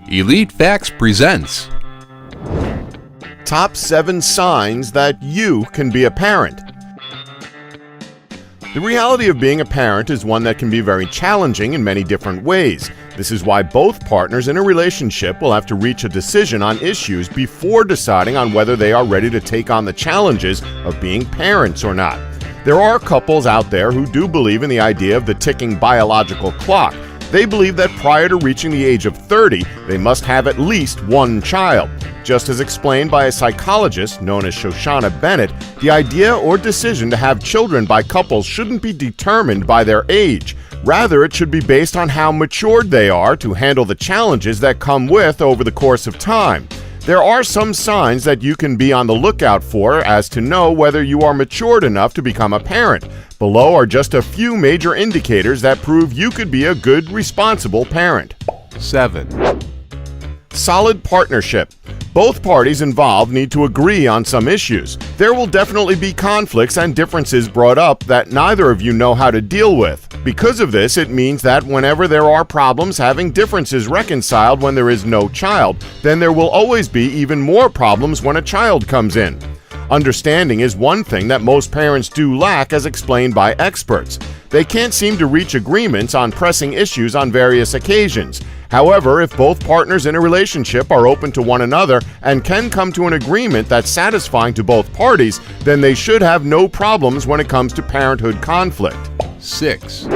Elite Facts presents Top 7 Signs that you can be a parent. The reality of being a parent is one that can be very challenging in many different ways. This is why both partners in a relationship will have to reach a decision on issues before deciding on whether they are ready to take on the challenges of being parents or not. There are couples out there who do believe in the idea of the ticking biological clock. They believe that prior to reaching the age of 30, they must have at least one child. Just as explained by a psychologist known as Shoshana Bennett, the idea or decision to have children by couples shouldn't be determined by their age. Rather, it should be based on how matured they are to handle the challenges that come with over the course of time. There are some signs that you can be on the lookout for as to know whether you are matured enough to become a parent. Below are just a few major indicators that prove you could be a good, responsible parent. 7. Solid partnership. Both parties involved need to agree on some issues. There will definitely be conflicts and differences brought up that neither of you know how to deal with. Because of this, it means that whenever there are problems, having differences reconciled when there is no child, then there will always be even more problems when a child comes in. Understanding is one thing that most parents do lack, as explained by experts. They can't seem to reach agreements on pressing issues on various occasions. However, if both partners in a relationship are open to one another and can come to an agreement that's satisfying to both parties, then they should have no problems when it comes to parenthood conflict. 6.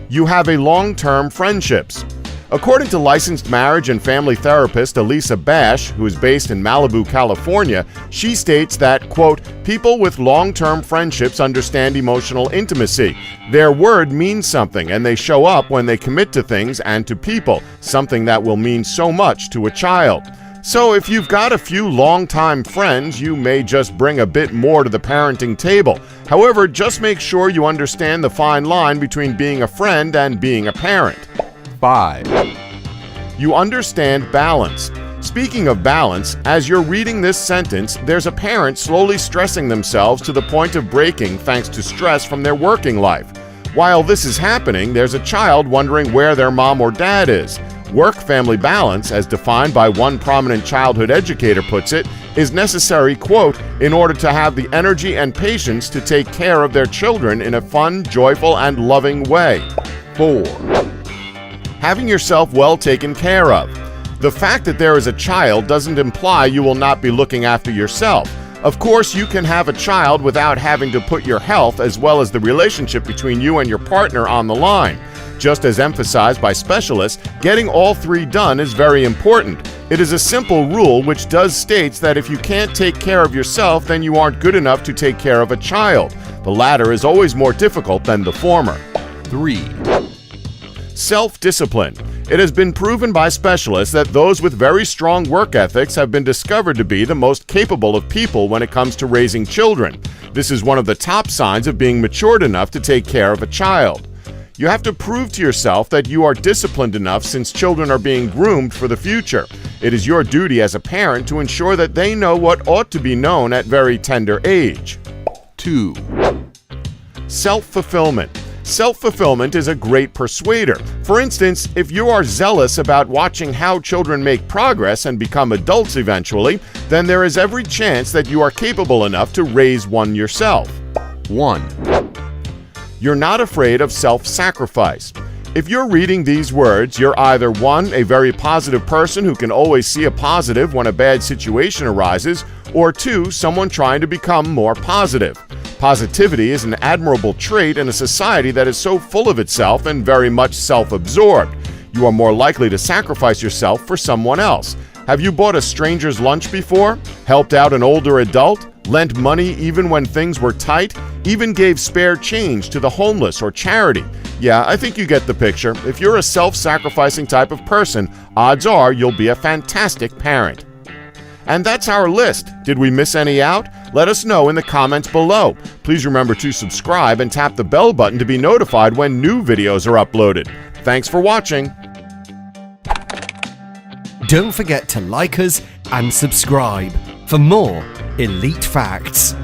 You have a long-term friendships. According to licensed marriage and family therapist Elisa Bash, who is based in Malibu, California, she states that, quote, people with long-term friendships understand emotional intimacy. Their word means something, and they show up when they commit to things and to people, something that will mean so much to a child. So if you've got a few long-time friends, you may just bring a bit more to the parenting table. However, just make sure you understand the fine line between being a friend and being a parent. 5. You understand balance. Speaking of balance, as you're reading this sentence, there's a parent slowly stressing themselves to the point of breaking thanks to stress from their working life. While this is happening, there's a child wondering where their mom or dad is. Work-family balance, as defined by one prominent childhood educator puts it, is necessary, quote, in order to have the energy and patience to take care of their children in a fun, joyful, and loving way. 4. Having yourself well taken care of. The fact that there is a child doesn't imply you will not be looking after yourself. Of course, you can have a child without having to put your health as well as the relationship between you and your partner on the line. Just as emphasized by specialists, getting all three done is very important. It is a simple rule which does states that if you can't take care of yourself, then you aren't good enough to take care of a child. The latter is always more difficult than the former. 3. Self-discipline. It has been proven by specialists that those with very strong work ethics have been discovered to be the most capable of people when it comes to raising children. This is one of the top signs of being matured enough to take care of a child. You have to prove to yourself that you are disciplined enough since children are being groomed for the future. It is your duty as a parent to ensure that they know what ought to be known at very tender age. 2. Self-fulfillment. Self-fulfillment is a great persuader. For instance, if you are zealous about watching how children make progress and become adults eventually, then there is every chance that you are capable enough to raise one yourself. 1. You're not afraid of self-sacrifice. If you're reading these words, you're either 1, a very positive person who can always see a positive when a bad situation arises, or 2, someone trying to become more positive. Positivity is an admirable trait in a society that is so full of itself and very much self-absorbed. You are more likely to sacrifice yourself for someone else. Have you bought a stranger's lunch before? Helped out an older adult? Lent money even when things were tight? Even gave spare change to the homeless or charity? Yeah, I think you get the picture. If you're a self-sacrificing type of person, odds are you'll be a fantastic parent. And that's our list. Did we miss any out? Let us know in the comments below. Please remember to subscribe and tap the bell button to be notified when new videos are uploaded. Thanks for watching. Don't forget to like us and subscribe for more Elite Facts.